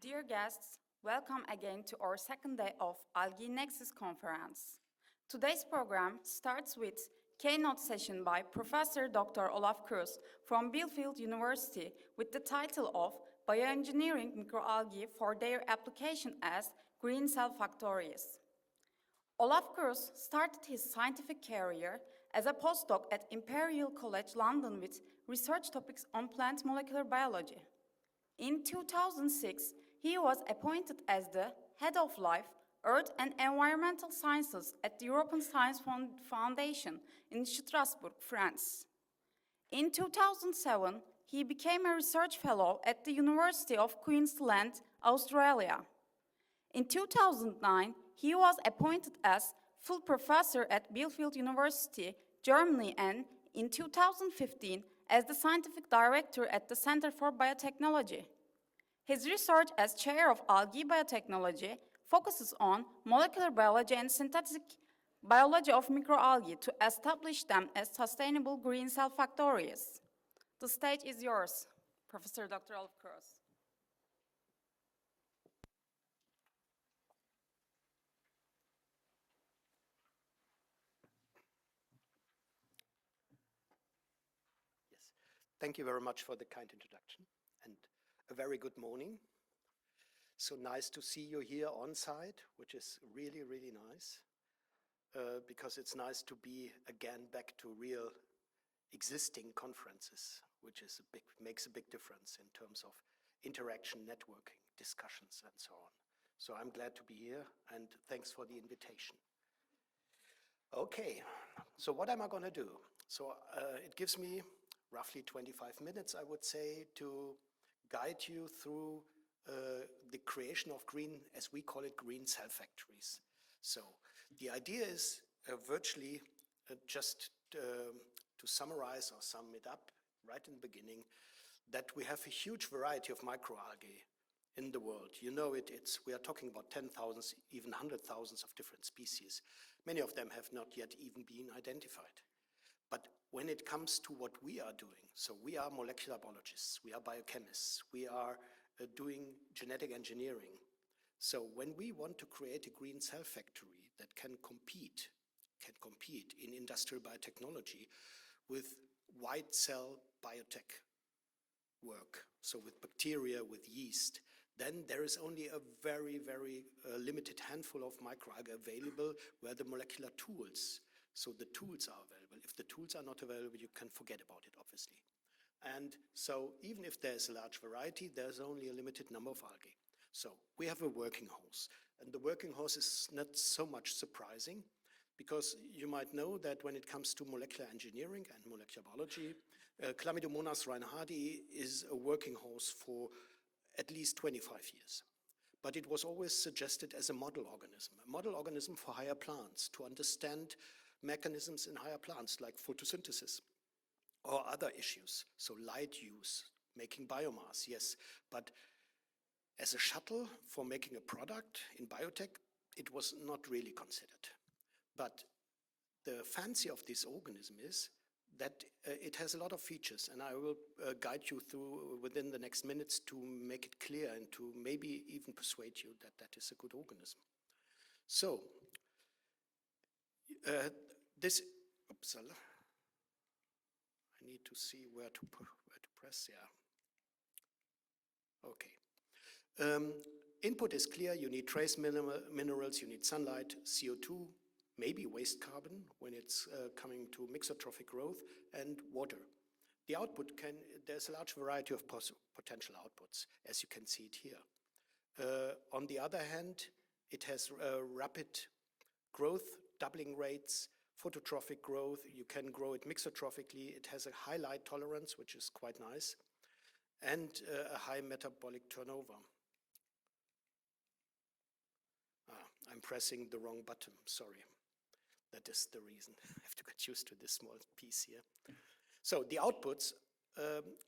Dear guests, welcome again to our second day of Algae Nexus conference. Today's program starts with keynote session by Professor Dr. Olaf Kruse from Bielefeld University with the title of Bioengineering Microalgae for their application as green cell factories. Olaf Kruse started his scientific career as a postdoc at Imperial College London with research topics on plant molecular biology. In 2006, he was appointed as the Head of Life, Earth and Environmental Sciences at the European Science Foundation in Strasbourg, France. In 2007, he became a research fellow at the University of Queensland, Australia. In 2009, he was appointed as full professor at Bielefeld University, Germany, and in 2015 as the scientific director at the Center for Biotechnology. His research as chair of algae biotechnology focuses on molecular biology and synthetic biology of microalgae to establish them as sustainable green cell factories. The stage is yours, Professor Dr. Olaf Kruse. Yes, thank you very much for the kind introduction and a very good morning. So nice to see you here on site, which is really, really nice, because it's nice to be again back to real existing conferences, which is makes a big difference in terms of interaction, networking, discussions, and so on. So I'm glad to be here, and thanks for the invitation. Okay, so what am I going to do? So it gives me roughly 25 minutes, I would say, to guide you through the creation of green, as we call it, green cell factories. So the idea is virtually just to summarize or sum it up right in the beginning, that we have a huge variety of microalgae in the world. You know we are talking about 10,000, even 100,000 of different species. Many of them have not yet even been identified. But when it comes to what we are doing, so we are molecular biologists, we are biochemists, we are doing genetic engineering. So when we want to create a green cell factory that can compete in industrial biotechnology with white cell biotech work, so with bacteria, with yeast, then there is only a very, very limited handful of microalgae available where the molecular tools, so the tools are available. If the tools are not available, you can forget about it, obviously. And so even if there's a large variety, there's only a limited number of algae. So we have a working horse. And the working horse is not so much surprising, because you might know that when it comes to molecular engineering and molecular biology, Chlamydomonas reinhardti is a working horse for at least 25 years. But it was always suggested as a model organism for higher plants, to understand mechanisms in higher plants like photosynthesis or other issues, so light use, making biomass, yes, but as a shuttle for making a product in biotech, it was not really considered. But the fancy of this organism is that it has a lot of features, and I will guide you through within the next minutes to make it clear and to maybe even persuade you that that is a good organism. So, upsala. I need to see where to press, yeah. Okay. Input is clear, you need trace minerals, you need sunlight, CO2, maybe waste carbon when it's coming to mixotrophic growth, and water. The output there's a large variety of potential outputs, as you can see it here. On the other hand, it has rapid growth, doubling rates, phototrophic growth, you can grow it mixotrophically, it has a high light tolerance, which is quite nice, and a high metabolic turnover. I'm pressing the wrong button, sorry. That is the reason. I have to get used to this small piece here. So the outputs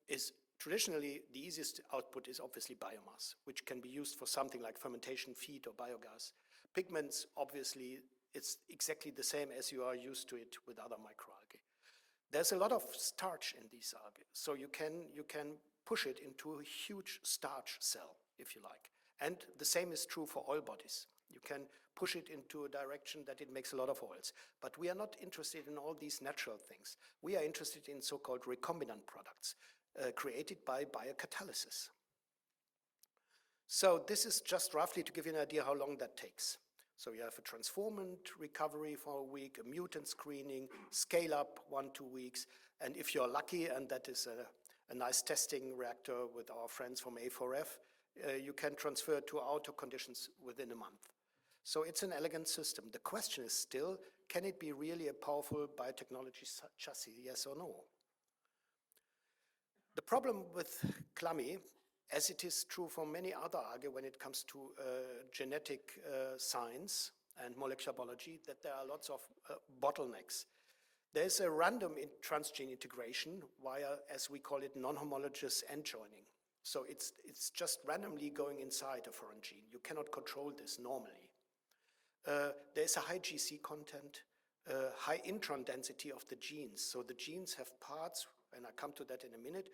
is traditionally the easiest output is obviously biomass, which can be used for something like fermentation feed or biogas. Pigments, obviously, it's exactly the same as you are used to it with other microalgae. There's a lot of starch in these algae, so you can push it into a huge starch cell, if you like. And the same is true for oil bodies. You can push it into a direction that it makes a lot of oils. But we are not interested in all these natural things. We are interested in so-called recombinant products created by biocatalysis. So this is just roughly to give you an idea how long that takes. So you have a transformant recovery for a week, a mutant screening, scale up 1-2 weeks, and if you're lucky, and that is a nice testing reactor with our friends from A4F, you can transfer to outer conditions within a month. So it's an elegant system. The question is still, can it be really a powerful biotechnology chassis, yes or no? The problem with CLAMI, as it is true for many other algae when it comes to genetic science and molecular biology, that there are lots of bottlenecks. There's a random transgene integration via, as we call it, non-homologous end joining. So it's just randomly going inside a foreign gene. You cannot control this normally. There's a high GC content, high intron density of the genes. So the genes have parts, and I'll come to that in a minute,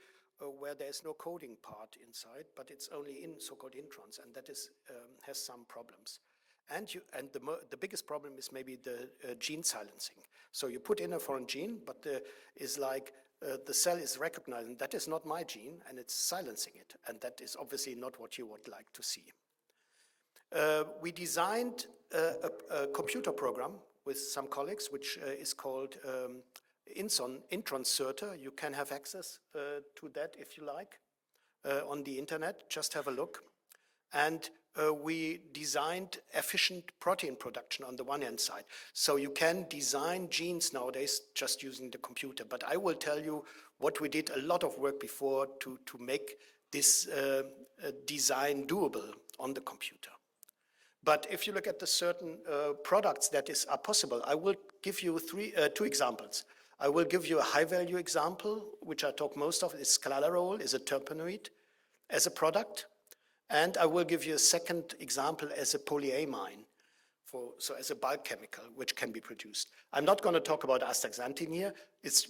where there's no coding part inside, but it's only in so-called introns, and that is has some problems. And the biggest problem is maybe the gene silencing. So you put in a foreign gene, but the cell is recognizing that is not my gene, and it's silencing it, and that is obviously not what you would like to see. We designed a computer program with some colleagues, which is called Intronserter. You can have access to that if you like on the internet. Just have a look. And we designed efficient protein production on the one hand side. So you can design genes nowadays just using the computer. But I will tell you what we did a lot of work before to make this design doable on the computer. But if you look at the certain products that are possible, I will give you two examples. I will give you a high-value example, which I talk most of, is sclalarol, is a terpenoid as a product. And I will give you a second example as a polyamine, so as a bulk chemical, which can be produced. I'm not going to talk about astaxanthin here,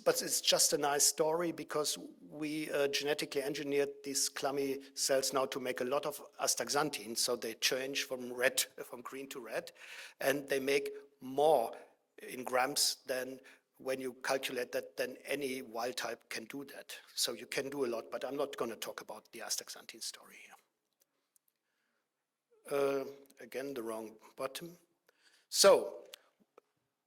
but it's just a nice story because we genetically engineered these CLAMI cells now to make a lot of astaxanthin, so they change from green to red, and they make more in grams than when you calculate that, then any wild type can do that. So you can do a lot, but I'm not going to talk about the astaxanthin story here. Again, the wrong button. So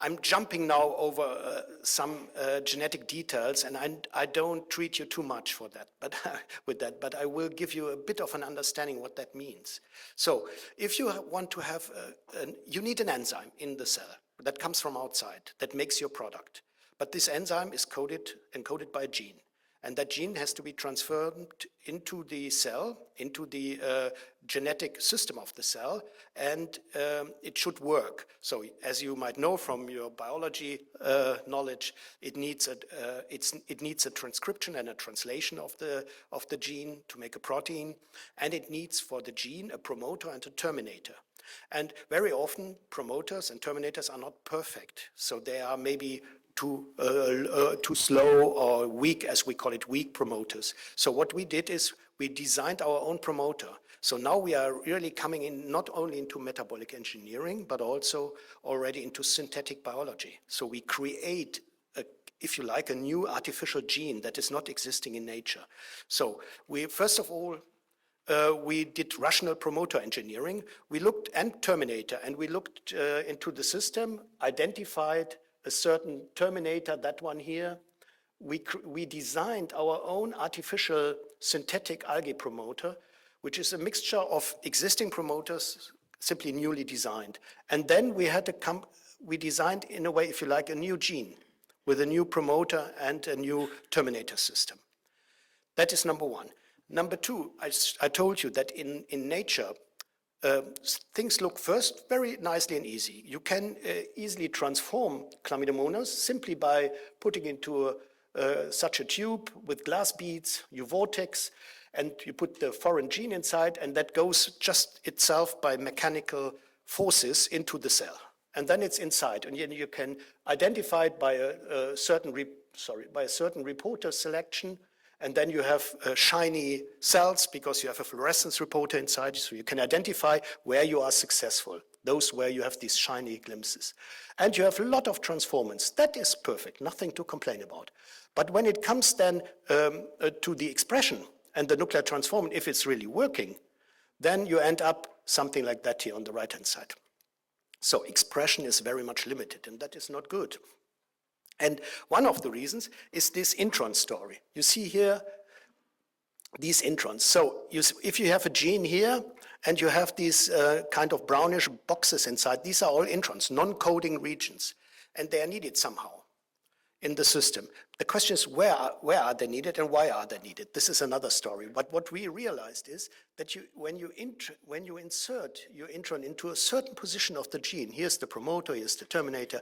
I'm jumping now over some genetic details, and I don't treat you too much for that, but I will give you a bit of an understanding what that means. So if you want to have, you need an enzyme in the cell that comes from outside that makes your product. But this enzyme is encoded by a gene. And that gene has to be transferred into the cell, into the genetic system of the cell, and it should work. So as you might know from your biology knowledge, it needs a transcription and a translation of the gene to make a protein, and it needs for the gene a promoter and a terminator. And very often promoters and terminators are not perfect, so they are maybe too slow or weak, as we call it, weak promoters. So what we did is we designed our own promoter. So now we are really coming in not only into metabolic engineering, but also already into synthetic biology. So we create, if you like, a new artificial gene that is not existing in nature. So we, first of all, we did rational promoter engineering. We looked, and terminator, and we looked into the system, identified a certain terminator, that one here. We designed our own artificial synthetic algae promoter, which is a mixture of existing promoters, simply newly designed. And then we designed, in a way, if you like, a new gene with a new promoter and a new terminator system. That is number one. Number two, I told you that in nature, things look first very nicely and easy. You can easily transform Chlamydomonas simply by putting into such a tube with glass beads, you vortex, and you put the foreign gene inside, and that goes just itself by mechanical forces into the cell. And then it's inside, and then you can identify it by a certain reporter selection, And then you have shiny cells because you have a fluorescence reporter inside, so you can identify where you are successful, those where you have these shiny glimpses. And you have a lot of transformants. That is perfect, nothing to complain about. But when it comes then to the expression and the nuclear transformant, if it's really working, then you end up something like that here on the right-hand side. So expression is very much limited, and that is not good. And one of the reasons is this intron story. You see here these introns. So if you have a gene here and you have these kind of brownish boxes inside, these are all introns, non-coding regions, and they are needed somehow in the system. The question is where are they needed and why are they needed? This is another story. But what we realized is that when you insert your intron into a certain position of the gene, here's the promoter, here's the terminator,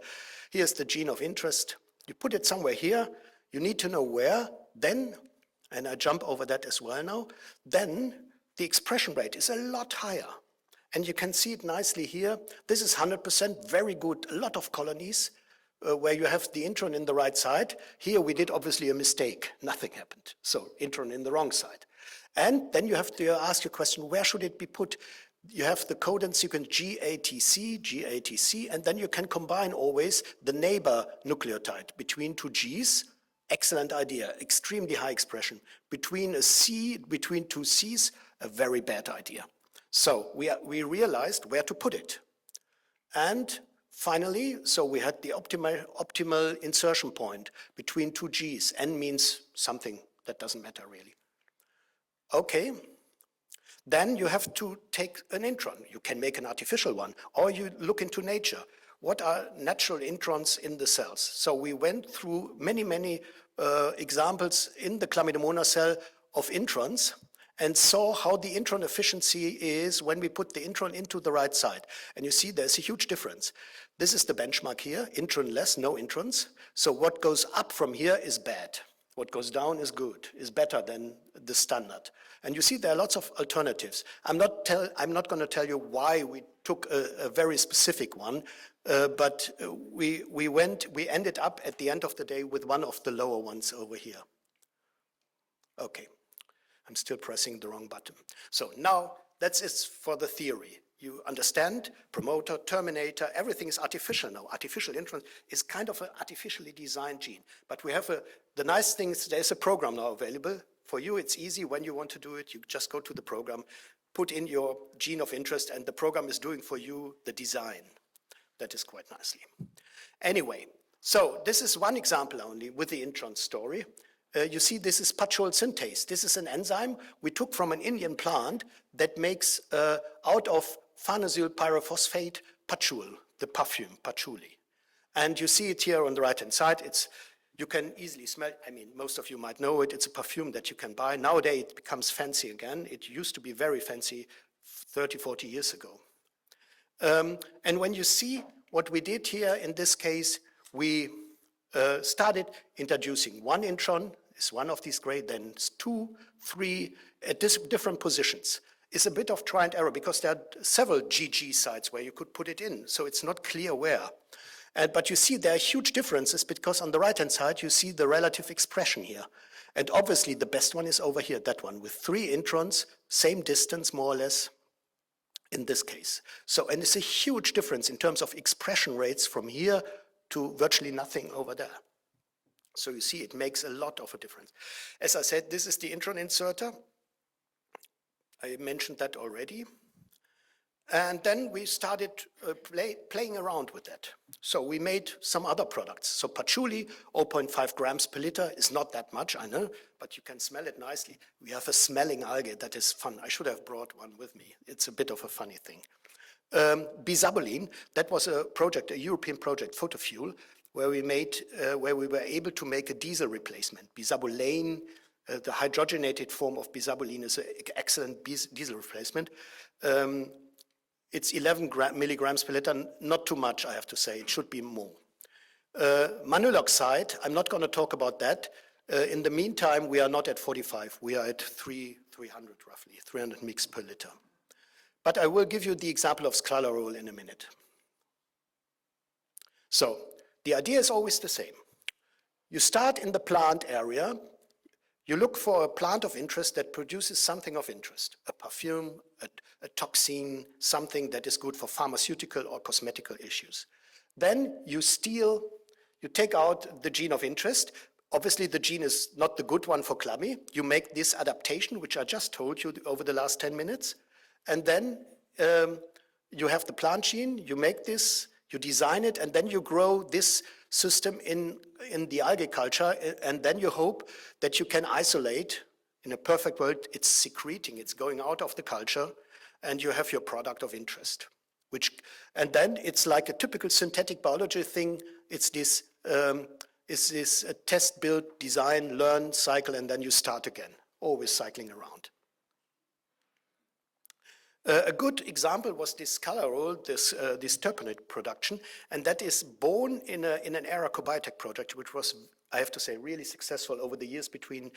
here's the gene of interest, you put it somewhere here, you need to know where, then, and I jump over that as well now, then the expression rate is a lot higher. And you can see it nicely here. This is 100%, very good, a lot of colonies where you have the intron in the right side. Here we did obviously a mistake, nothing happened. So intron in the wrong side. And then you have to ask your question, where should it be put? You have the codon sequence GATC, and then you can combine always the neighbor nucleotide between two Gs. Excellent idea, extremely high expression. Between two Cs, a very bad idea. So we realized where to put it. And finally, so we had the optimal insertion point between two Gs. N means something that doesn't matter really. Okay. Then you have to take an intron. You can make an artificial one, or you look into nature. What are natural introns in the cells? So we went through many examples in the Chlamydomonas cell of introns and saw how the intron efficiency is when we put the intron into the right side. And you see there's a huge difference. This is the benchmark here, intronless, no introns. So what goes up from here is bad. What goes down is good, is better than the standard. And you see there are lots of alternatives. I'm not going to tell you why we took a very specific one, but we ended up at the end of the day with one of the lower ones over here. Okay, I'm still pressing the wrong button. So now that's it for the theory. You understand, promoter, terminator, everything is artificial now. Artificial intron is kind of an artificially designed gene. But we have the nice thing is there's a program now available. For you, it's easy. When you want to do it, you just go to the program, put in your gene of interest, and the program is doing for you the design. That is quite nicely. Anyway, so this is one example only with the intron story. You see this is patchouli synthase. This is an enzyme we took from an Indian plant that makes out of farnesyl pyrophosphate patchouli, the perfume patchouli. And you see it here on the right-hand side. You can easily smell, I mean, most of you might know it. It's a perfume that you can buy. Nowadays it becomes fancy again. It used to be very fancy 30, 40 years ago. And when you see what we did here in this case, we started introducing one intron, is one of these gray, then 2, 3 at different positions. It's a bit of try and error because there are several GG sites where you could put it in, so it's not clear where. But you see there are huge differences because on the right-hand side you see the relative expression here. And obviously the best one is over here, that one, with 3 introns, same distance more or less in this case. So, and it's a huge difference in terms of expression rates from here to virtually nothing over there. So you see it makes a lot of a difference. As I said, this is the intron inserter. I mentioned that already. And then we started playing around with that. So we made some other products. So patchouli, 0.5 grams per liter is not that much, I know, but you can smell it nicely. We have a smelling algae that is fun. I should have brought one with me. It's a bit of a funny thing. Bisabolene, that was a project, a European project, photofuel, where we were able to make a diesel replacement. Bisabolene, the hydrogenated form of bisabolene is an excellent diesel replacement. It's 11 milligrams per liter, not too much, I have to say. It should be more. Mannyl oxide, I'm not going to talk about that. In the meantime, we are not at 45. We are at 300 roughly, 300 mg per liter. But I will give you the example of sclalarol in a minute. So the idea is always the same. You start in the plant area. You look for a plant of interest that produces something of interest, a perfume, a toxin, something that is good for pharmaceutical or cosmetical issues. Then you take out the gene of interest. Obviously, the gene is not the good one for Chlammy. You make this adaptation, which I just told you over the last 10 minutes. And then you have the plant gene, you make this, you design it, and then you grow this system in the algae culture, and then you hope that you can isolate. In a perfect world, it's secreting, it's going out of the culture, and you have your product of interest. And then it's like a typical synthetic biology thing. It's this test, build, design, learn, cycle, and then you start again, always cycling around. A good example was this sclarol, this terpenate production, and that is born in an era co-biotech project, which was, I have to say, really successful over the years between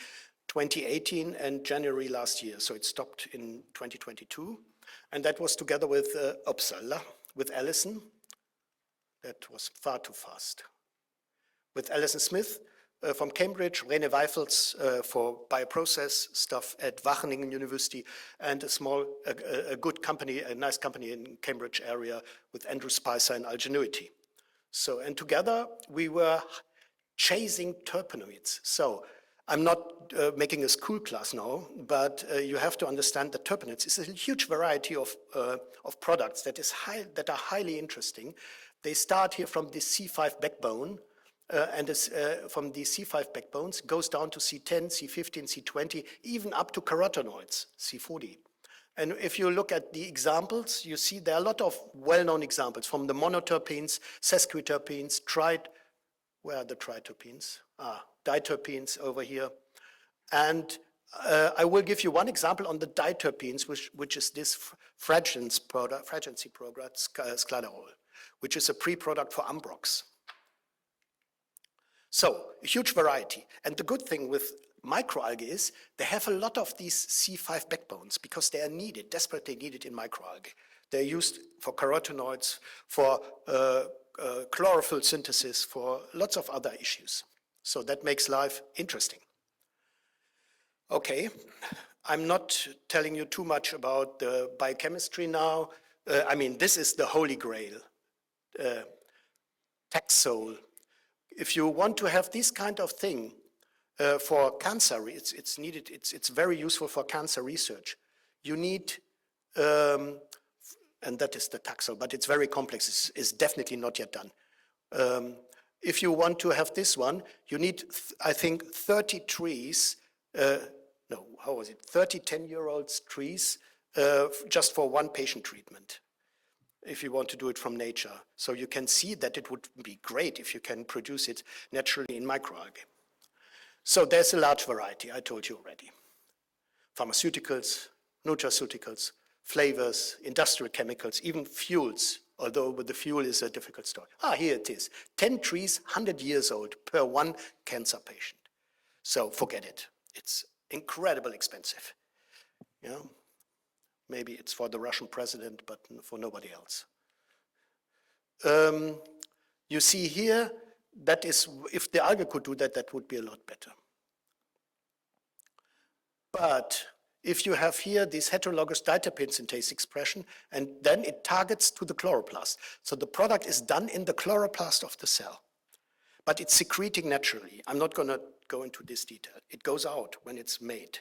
2018 and January last year. So it stopped in 2022, and that was together with Uppsala, with Alison. That was far too fast. With Alison Smith from Cambridge, Rene Weifels for bioprocess stuff at Wageningen University, and a good company, a nice company in Cambridge area with Andrew Spicer and Algenuity. So, and together we were chasing terpenoids. So I'm not making a school class now, but you have to understand that terpenoids is a huge variety of products that are highly interesting. They start here from the C5 backbone, and from the C5 backbones goes down to C10, C15, C20, even up to carotenoids, C40. And if you look at the examples, you see there are a lot of well-known examples from the monoterpenes, sesquiterpenes, where are the triterpenes? Diterpenes over here. And I will give you one example on the diterpenes, which is this fragrancy product, sclarol, which is a pre-product for Ambrox. So, a huge variety. And the good thing with microalgae is they have a lot of these C5 backbones because they are needed, desperately needed in microalgae. They're used for carotenoids, for chlorophyll synthesis, for lots of other issues. So that makes life interesting. Okay, I'm not telling you too much about the biochemistry now. I mean, this is the holy grail, Taxol. If you want to have this kind of thing for cancer, it's needed. It's very useful for cancer research. You need, and that is the Taxol, but it's very complex. It's definitely not yet done. If you want to have this one, you need, I think, 30 trees. 30 10-year-old trees just for one patient treatment, if you want to do it from nature. So you can see that it would be great if you can produce it naturally in microalgae. So there's a large variety, I told you already. Pharmaceuticals, nutraceuticals, flavors, industrial chemicals, even fuels, although with the fuel is a difficult story. Here it is. 10 trees, 100 years old per one cancer patient. So forget it. It's incredibly expensive. You know? Maybe it's for the Russian president, but for nobody else. You see here, that is, if the algae could do that, that would be a lot better. But if you have here this heterologous diterpene synthase expression, and then it targets to the chloroplast. So the product is done in the chloroplast of the cell, but it's secreting naturally. I'm not going to go into this detail. It goes out when it's made.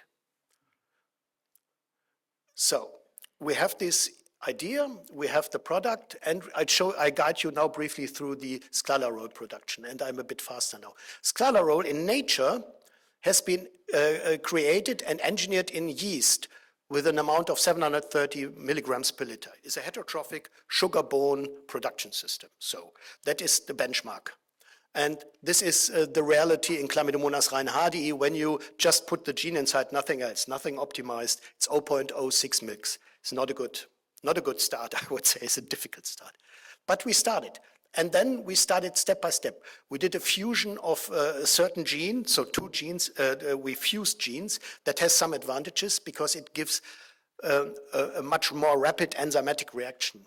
So we have this idea, we have the product, and I guide you now briefly through the sclarol production, and I'm a bit faster now. Sclarol in nature has been created and engineered in yeast with an amount of 730 milligrams per liter. It's a heterotrophic sugar-borne production system. So that is the benchmark. And this is the reality in Chlamydomonas reinhardii when you just put the gene inside, nothing else, nothing optimized. It's 0.06 mix. It's not a good start, I would say. It's a difficult start. But we started. And then we started step by step. We did a fusion of a certain gene, so two genes, we fused genes. That has some advantages because it gives a much more rapid enzymatic reaction.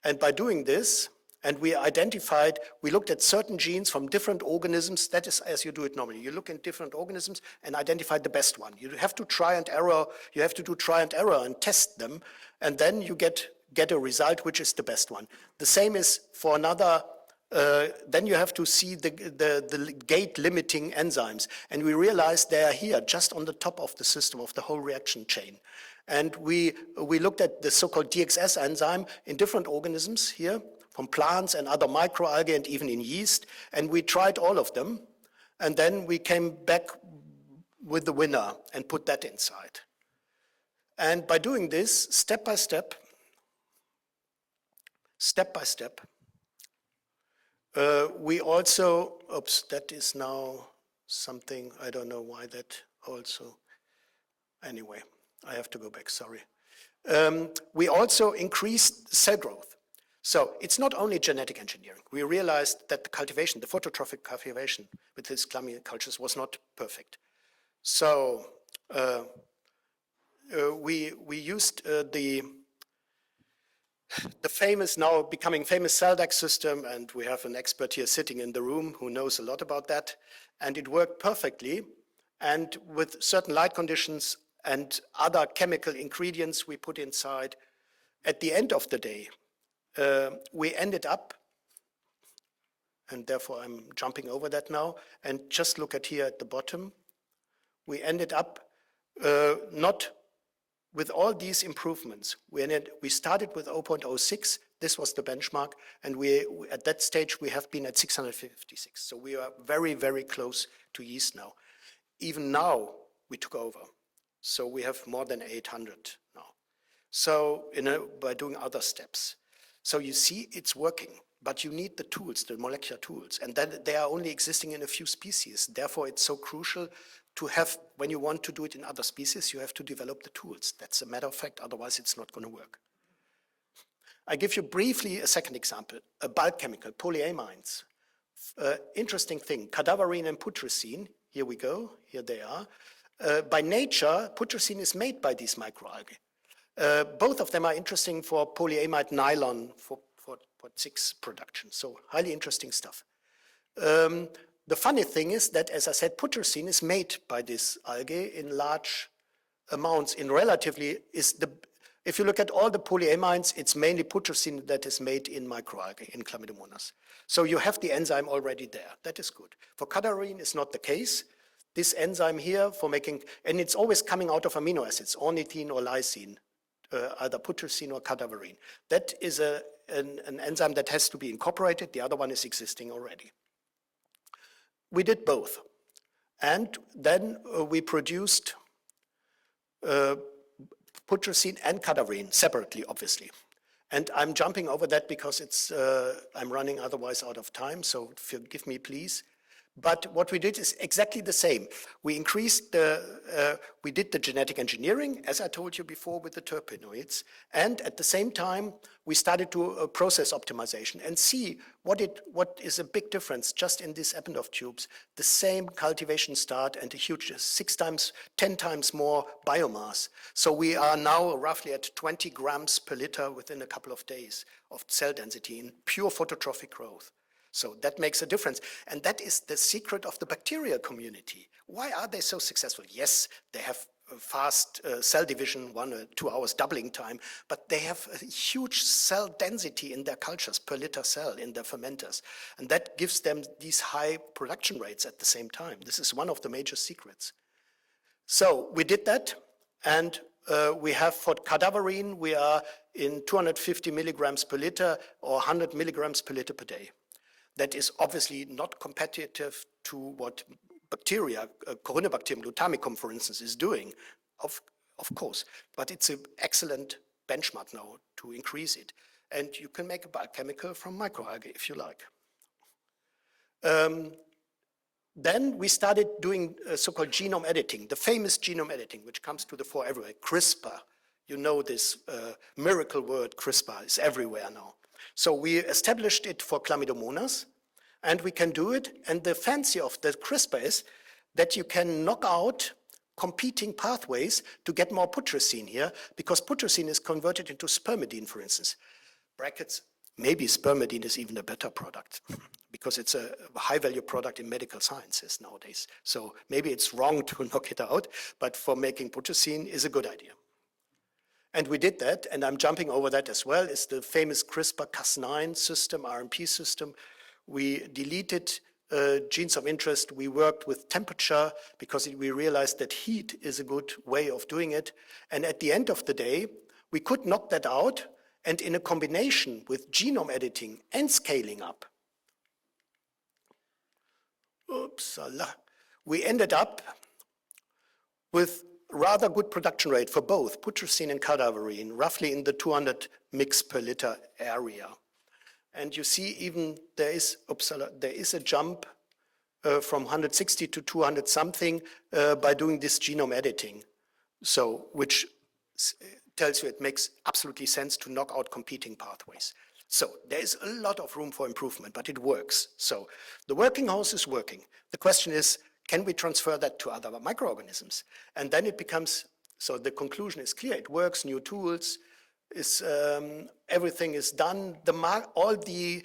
And by doing this, And we looked at certain genes from different organisms. That is as you do it normally. You look in different organisms and identify the best one. You have to try and error. You have to do try and error and test them. And then you get a result which is the best one. The same is for another. Then you have to see the gate limiting enzymes. And we realized they are here just on the top of the system of the whole reaction chain. And we looked at the so-called DXS enzyme in different organisms here, from plants and other microalgae and even in yeast. And we tried all of them. And then we came back with the winner and put that inside. And by doing this, step by step, we also, oops, that is now something, I don't know why that also, anyway, I have to go back, sorry. We also increased cell growth. So it's not only genetic engineering. We realized that the cultivation, the phototrophic cultivation with these chlamydia cultures was not perfect. So we used the famous, now becoming famous CellDAX system, and we have an expert here sitting in the room who knows a lot about that, and it worked perfectly. And with certain light conditions and other chemical ingredients we put inside, at the end of the day, we ended up, and therefore I'm jumping over that now, and just look at here at the bottom, we ended up not with all these improvements. We started with 0.06, this was the benchmark, and at that stage we have been at 656. So we are very, very close to yeast now. Even now we took over. So we have more than 800 now. So by doing other steps. So you see it's working, but you need the tools, the molecular tools, and that they are only existing in a few species. Therefore it's so crucial to have, when you want to do it in other species, you have to develop the tools. That's a matter of fact, otherwise it's not going to work. I give you briefly a second example, a bulk chemical, polyamines. Interesting thing, cadaverine and putrescine, here we go, here they are. By nature, putrescine is made by these microalgae. Both of them are interesting for polyamide nylon for 6 production, so highly interesting stuff. The funny thing is that, as I said, putrescine is made by this algae in large amounts. If you look at all the polyamines, it's mainly putrescine that is made in microalgae, in Chlamydomonas. So you have the enzyme already there. That is good. For cadaverine, it's not the case. This enzyme here for making, and it's always coming out of amino acids, ornithine or lysine, either putrescine or cadaverine. That is an enzyme that has to be incorporated. The other one is existing already. We did both. And then we produced putrescine and cadaverine separately, obviously. And I'm jumping over that because I'm running otherwise out of time, so forgive me, please. But what we did is exactly the same. We we did the genetic engineering, as I told you before, with the terpenoids. And at the same time, we started to process optimization and see what is a big difference just in these Eppendorf tubes. The same cultivation start and a huge 10 times more biomass. So we are now roughly at 20 grams per liter within a couple of days of cell density in pure phototrophic growth. So that makes a difference. And that is the secret of the bacterial community. Why are they so successful? Yes, they have fast cell division, 1 or 2 hours doubling time, but they have a huge cell density in their cultures per liter cell in their fermenters. And that gives them these high production rates at the same time. This is one of the major secrets. So we did that, and we have for cadaverine, we are in 250 milligrams per liter or 100 milligrams per liter per day. That is obviously not competitive to what bacteria, Corynebacterium glutamicum, for instance, is doing, of course. But it's an excellent benchmark now to increase it. And you can make a biochemical from microalgae if you like. Then we started doing so-called genome editing, the famous genome editing, which comes to the fore everywhere, CRISPR. You know this miracle word, CRISPR, is everywhere now. So we established it for Chlamydomonas, and we can do it. And the fancy of the CRISPR is that you can knock out competing pathways to get more putrescine here, because putrescine is converted into spermidine, for instance. Brackets, Maybe spermidine is even a better product because it's a high-value product in medical sciences nowadays. So maybe it's wrong to knock it out, but for making putrescine is a good idea. And we did that, and I'm jumping over that as well. It's the famous CRISPR-Cas9 system, RMP system. We deleted genes of interest. We worked with temperature because we realized that heat is a good way of doing it. And at the end of the day, we could knock that out, and in a combination with genome editing and scaling up, we ended up with rather good production rate for both putrescine and cadaverine, roughly in the 200 mg per liter area. And you see even there is a jump from 160 to 200 something by doing this genome editing. So, which tells you it makes absolutely sense to knock out competing pathways. So there is a lot of room for improvement, but it works. So the working house is working. The question is, can we transfer that to other microorganisms? And then it becomes, so the conclusion is clear, it works, new tools, everything is done, all the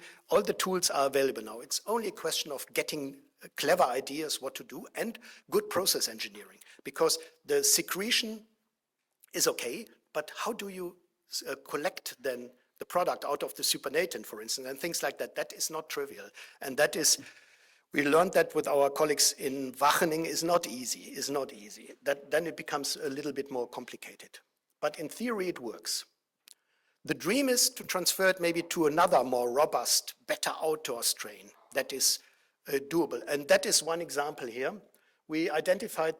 tools are available now. It's only a question of getting clever ideas what to do and good process engineering, because the secretion is okay, but how do you collect then the product out of the supernatant, for instance, and things like that? That is not trivial. And that is, we learned that with our colleagues in Wageningen, is not easy, then it becomes a little bit more complicated. But in theory, it works. The dream is to transfer it maybe to another more robust, better outdoor strain that is doable. And that is one example here. We identified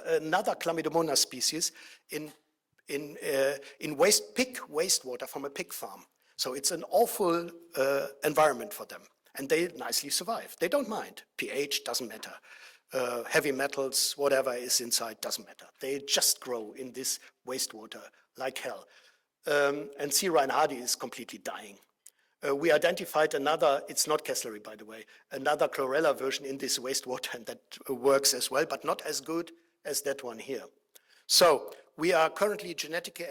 another Chlamydomonas species in pig wastewater from a pig farm. So it's an awful environment for them. And they nicely survive. They don't mind. pH doesn't matter. Heavy metals, whatever is inside doesn't matter. They just grow in this wastewater like hell. And C. reinhardii is completely dying. We identified another, it's not Kessleri, by the way, another chlorella version in this wastewater, and that works as well, but not as good as that one here. So we are currently genetically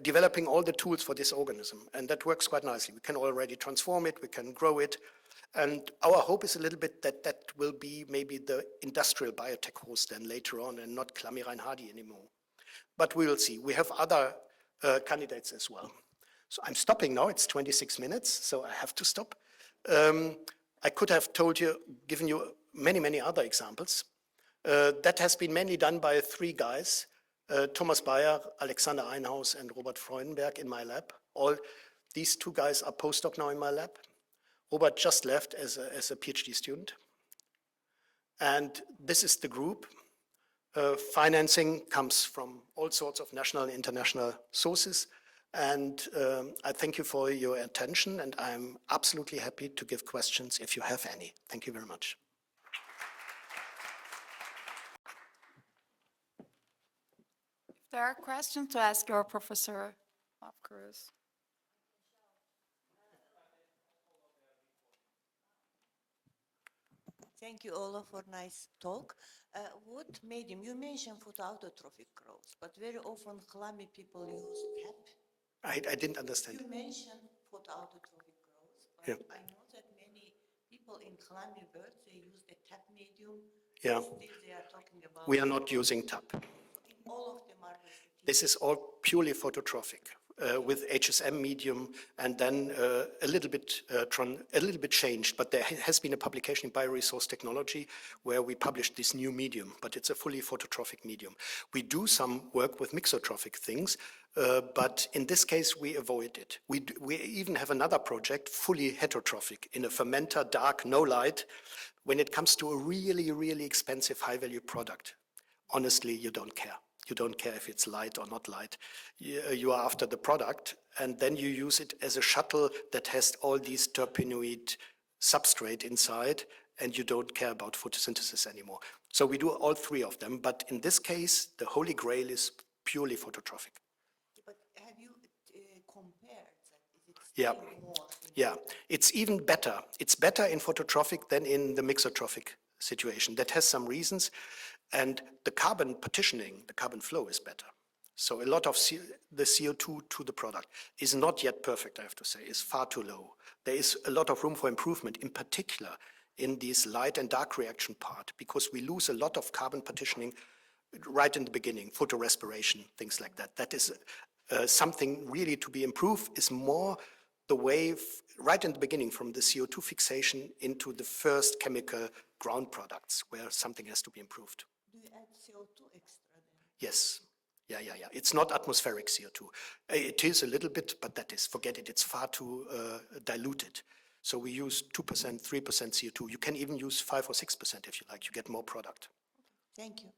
developing all the tools for this organism, and that works quite nicely. We can already transform it, we can grow it, and our hope is a little bit that that will be maybe the industrial biotech host then later on, and not Chlamydia reinhardii anymore. But we will see. We have other candidates as well. So I'm stopping now, it's 26 minutes, so I have to stop. I could have given you many, many other examples. That has been mainly done by three guys, Thomas Bayer, Alexander Einhaus, and Robert Freudenberg in my lab. All these two guys are postdoc now in my lab. Robert just left as a PhD student. And this is the group. Financing comes from all sorts of national and international sources. And I thank you for your attention, and I'm absolutely happy to give questions if you have any. Thank you very much. If there are questions to ask your Professor Olaf Kruse. Thank you, Olaf, for nice talk. What medium? You mentioned photoautotrophic growth, but very often chlamydia people use TAP. I didn't understand. You mentioned photoautotrophic growth, but yeah. I know that many people in chlamydia birds, they use the TAP medium. Yeah. Still they are talking about. We are not using TAP. In all of them are restricted. This is all purely phototrophic with HSM medium, and then a little bit changed. But there has been a publication in Bioresource Technology where we published this new medium, but it's a fully phototrophic medium. We do some work with mixotrophic things, but in this case we avoid it. We even have another project, fully heterotrophic, in a fermenter, dark, no light. When it comes to a really, really expensive high-value product, honestly, you don't care. You don't care if it's light or not light. You are after the product, and then you use it as a shuttle that has all these terpenoid substrate inside, and you don't care about photosynthesis anymore. So we do all three of them, but in this case, the holy grail is purely phototrophic. But have you compared that? Is it Yeah. more? Yeah, it's even better. It's better in phototrophic than in the mixotrophic situation. That has some reasons. And the carbon partitioning, the carbon flow is better. So a lot of the CO2 to the product is not yet perfect, I have to say, is far too low. There is a lot of room for improvement, in particular in this light and dark reaction part, because we lose a lot of carbon partitioning right in the beginning, photorespiration, things like that. That is something really to be improved, is more the way right in the beginning from the CO2 fixation into the first chemical ground products where something has to be improved. Do you add CO2 extra then? Yes. Yeah. It's not atmospheric CO2. It is a little bit, but that is, forget it, it's far too diluted. So we use 2%, 3% CO2. You can even use 5 or 6% if you like. You get more product. Thank you.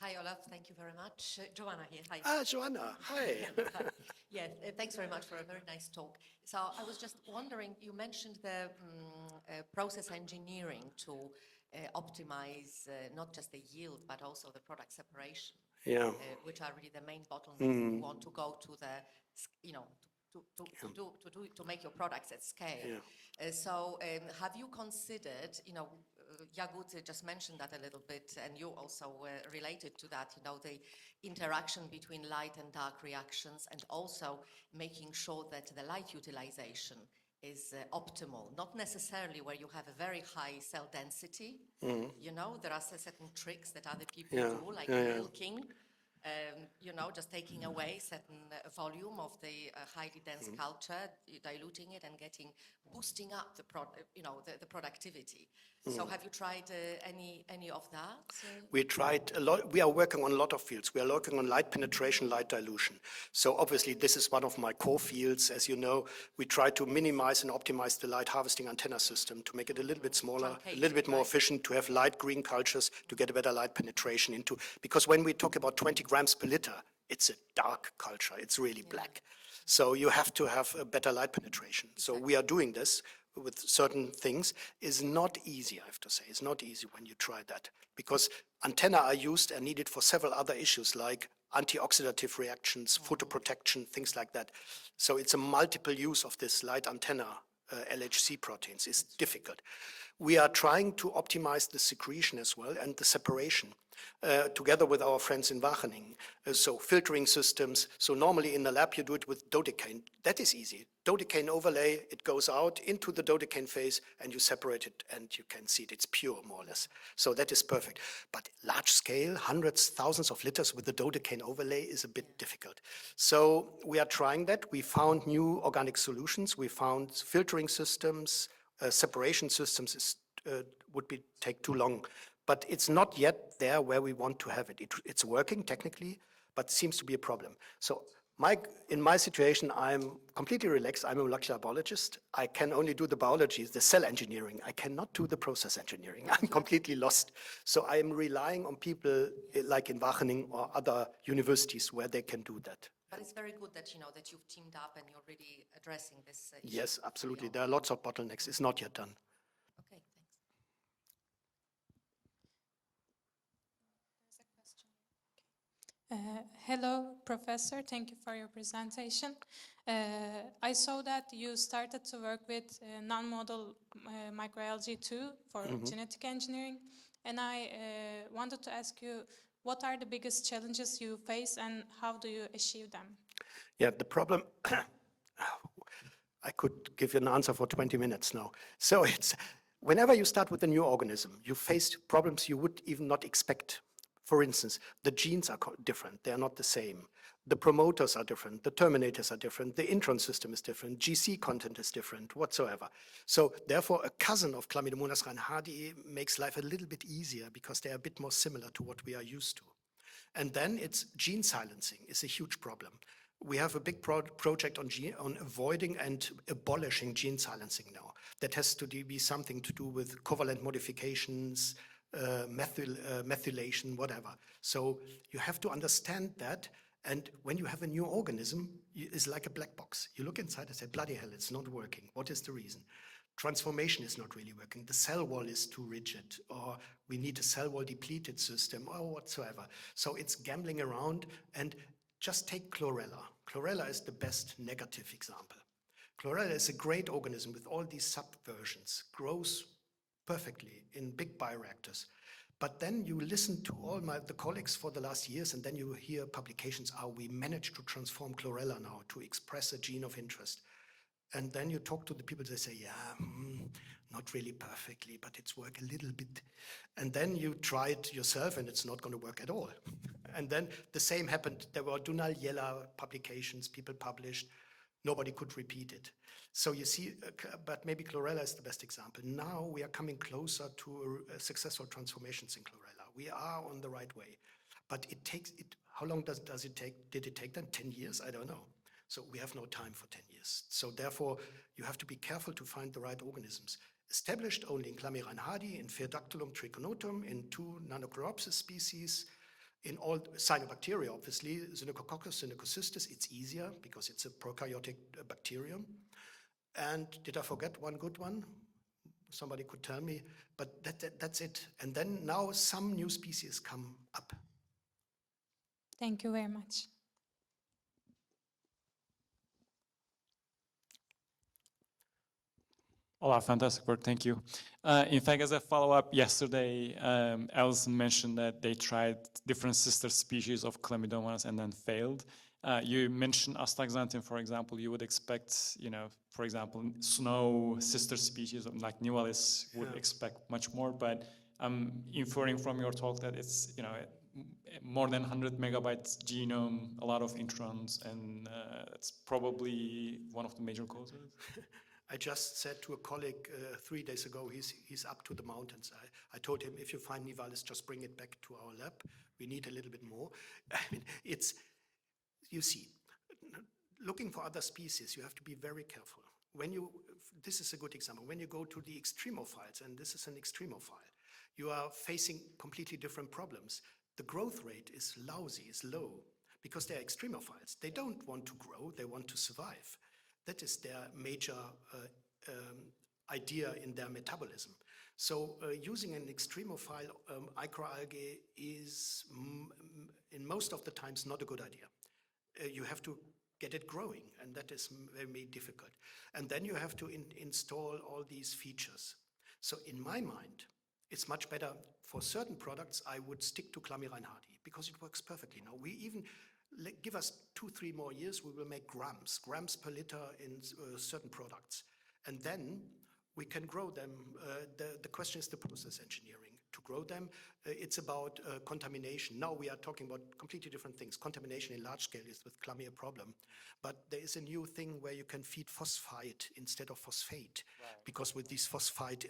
Hi, Olaf. Thank you very much. Joanna here. Hi. Ah, Joanna. Hi. Yes, thanks very much for a very nice talk. So I was just wondering, you mentioned the process engineering to optimize not just the yield, but also the product separation, Yeah. which are really the main bottlenecks if you want to go to the, to make your products at scale. Yeah. So have you considered, Yagut just mentioned that a little bit, and you also related to that, the interaction between light and dark reactions, and also making sure that the light utilization is optimal, not necessarily where you have a very high cell density. There are certain tricks that other people do, like milking, just taking away certain volume of the highly dense culture, diluting it and boosting up the productivity. So have you tried any of that? We tried a lot. We are working on a lot of fields. We are working on light penetration, light dilution. So obviously this is one of my core fields. As you know, we try to minimize and optimize the light harvesting antenna system to make it a little bit smaller, a little bit more efficient, to have light green cultures, to get a better light penetration into, because when we talk about 20 grams per liter, it's a dark culture. It's really black. So you have to have a better light penetration. So we are doing this with certain things. Is not easy, I have to say. It's not easy when you try that, because antenna are used and needed for several other issues like antioxidative reactions, photoprotection, things like that. So it's a multiple use of this light antenna LHC proteins. It's difficult. We are trying to optimize the secretion as well and the separation together with our friends in Wageningen. So filtering systems. So normally in the lab you do it with dodecane. That is easy. Dodecane overlay, it goes out into the dodecane phase and you separate it and you can see it. It's pure more or less. So that is perfect. But large scale, hundreds, thousands of liters with the dodecane overlay is a bit difficult. So we are trying that. We found new organic solutions. We found filtering systems. Separation systems would take too long, but it's not yet there where we want to have it. It's working technically, but seems to be a problem. So in my situation, I'm completely relaxed. I'm a molecular biologist. I can only do the biology, the cell engineering. I cannot do the process engineering. I'm completely lost. So I am relying on people like in Wageningen or other universities where they can do that. But it's very good that that you've teamed up and you're really addressing this issue. Yes, absolutely. There are lots of bottlenecks. It's not yet done. Okay, thanks. Hello, Professor. Thank you for your presentation. I saw that you started to work with non-model microalgae too for genetic engineering, and I wanted to ask you, what are the biggest challenges you face and how do you achieve them? Yeah, the problem, I could give you an answer for 20 minutes now. So it's, whenever you start with a new organism, you face problems you would even not expect. For instance, the genes are different, they are not the same. The promoters are different, the terminators are different, the intron system is different, GC content is different, whatsoever. So therefore, a cousin of Chlamydomonas reinhardii makes life a little bit easier because they are a bit more similar to what we are used to. And then it's gene silencing is a huge problem. We have a big project on avoiding and abolishing gene silencing now. That has to be something to do with covalent modifications, methylation, whatever. So you have to understand that. And when you have a new organism, it's like a black box. You look inside and say, bloody hell, it's not working. What is the reason? Transformation is not really working. The cell wall is too rigid, or we need a cell wall depleted system, or whatsoever. So it's gambling around. And just take chlorella. Chlorella is the best negative example. Chlorella is a great organism with all these subversions, grows perfectly in big bioreactors. But then you listen to all the colleagues for the last years, and then you hear publications, we managed to transform chlorella now to express a gene of interest. And then you talk to the people, they say, not really perfectly, but it's work a little bit. And then you try it yourself, and it's not going to work at all. And then the same happened. There were Dunal-Yella publications, people published. Nobody could repeat it. So you see, but maybe chlorella is the best example. Now we are coming closer to successful transformations in chlorella. We are on the right way. But it takes, how long does it take? Did it take them 10 years? I don't know. So we have no time for 10 years. So therefore, you have to be careful to find the right organisms. Established only in Chlamydia in Phaeodactylum trichinotum, in 2 Nanochloropsis species, in all cyanobacteria, obviously, Xenococcus, Xenocystis, it's easier because it's a prokaryotic bacterium. And did I forget one good one? Somebody could tell me, but that's it. And then now some new species come up. Thank you very much. Olaf, fantastic work, thank you. In fact, as a follow-up, yesterday, Alison mentioned that they tried different sister species of Chlamydomonas and then failed. You mentioned astaxanthin, for example. You would expect, for example, snow sister species like Nivalis would expect much more, but I'm inferring from your talk that it's, more than 100 megabytes genome, a lot of introns, and it's probably one of the major causes. I just said to a colleague 3 days ago, he's up to the mountains. I told him, if you find Nivalis, just bring it back to our lab. We need a little bit more. I mean, you see, looking for other species, you have to be very careful. This is a good example. When you go to the extremophiles, and this is an extremophile, you are facing completely different problems. The growth rate is lousy, is low, because they're extremophiles. They don't want to grow, they want to survive. That is their major idea in their metabolism. So using an extremophile microalgae is, in most of the times, not a good idea. You have to get it growing, and that is very difficult. And then you have to install all these features. So in my mind, it's much better for certain products. I would stick to Chlamydia because it works perfectly. Now we even give us 2-3 more years, we will make grams per liter in certain products. And then we can grow them. The question is the process engineering. To grow them, it's about contamination. Now we are talking about completely different things. Contamination in large scale is with chlamydia problem. But there is a new thing where you can feed phosphite instead of phosphate. Right. Because with this phosphite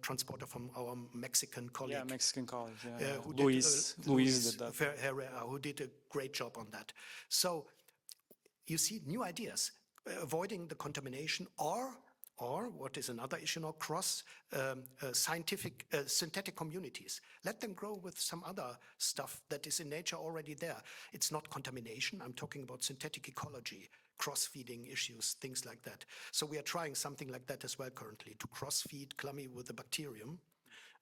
transporter from our Mexican colleague. Yeah, Mexican colleague, Luis did that. Herrera, who did a great job on that. So you see new ideas, avoiding the contamination or what is another issue now, cross synthetic communities. Let them grow with some other stuff that is in nature already there. It's not contamination. I'm talking about synthetic ecology, cross-feeding issues, things like that. So we are trying something like that as well currently, to cross-feed chlamydia with a bacterium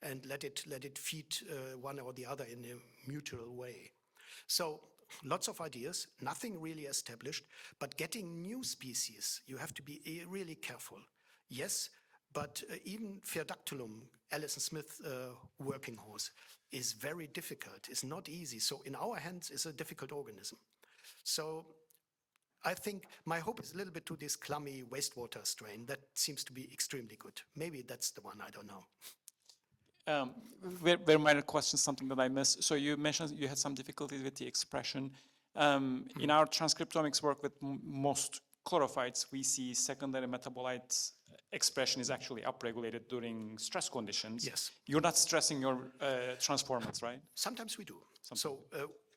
and let it feed one or the other in a mutual way. So lots of ideas, nothing really established, but getting new species, you have to be really careful. Yes, but even Phaeodactylum, Alison Smith working horse, is very difficult, is not easy. So in our hands is a difficult organism. So I think my hope is a little bit to this clammy wastewater strain. That seems to be extremely good. Maybe that's the one, I don't know. Very minor question, something that I missed. So you mentioned you had some difficulties with the expression. In our transcriptomics work with most chlorophytes, we see secondary metabolites expression is actually upregulated during stress conditions. Yes. You're not stressing your transformants, right? Sometimes we do. So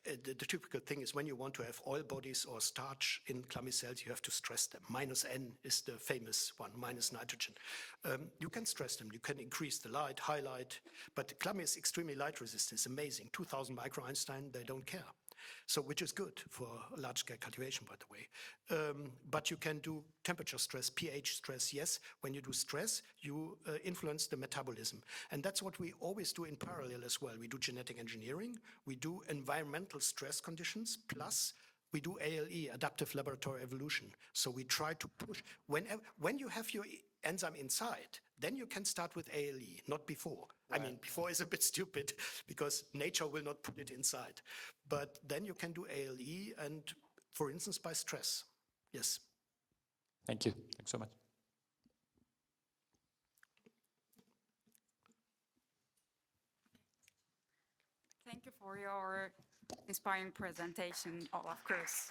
the typical thing is when you want to have oil bodies or starch in chlamydia cells, you have to stress them. -N is the famous one, minus nitrogen. You can stress them. You can increase the light, highlight. But chlamydia is extremely light resistant. It's amazing. 2000 microeinstein, they don't care. So, which is good for large-scale cultivation, by the way. But you can do temperature stress, pH stress, yes. When you do stress, you influence the metabolism. And that's what we always do in parallel as well. We do genetic engineering, we do environmental stress conditions, plus we do ALE, adaptive laboratory evolution. So we try to push, when you have your enzyme inside, then you can start with ALE, not before. I mean, before is a bit stupid because nature will not put it inside. But then you can do ALE and, for instance, by stress. Yes. Thank you. Thanks so much. Thank you for your inspiring presentation, Olaf Kruse.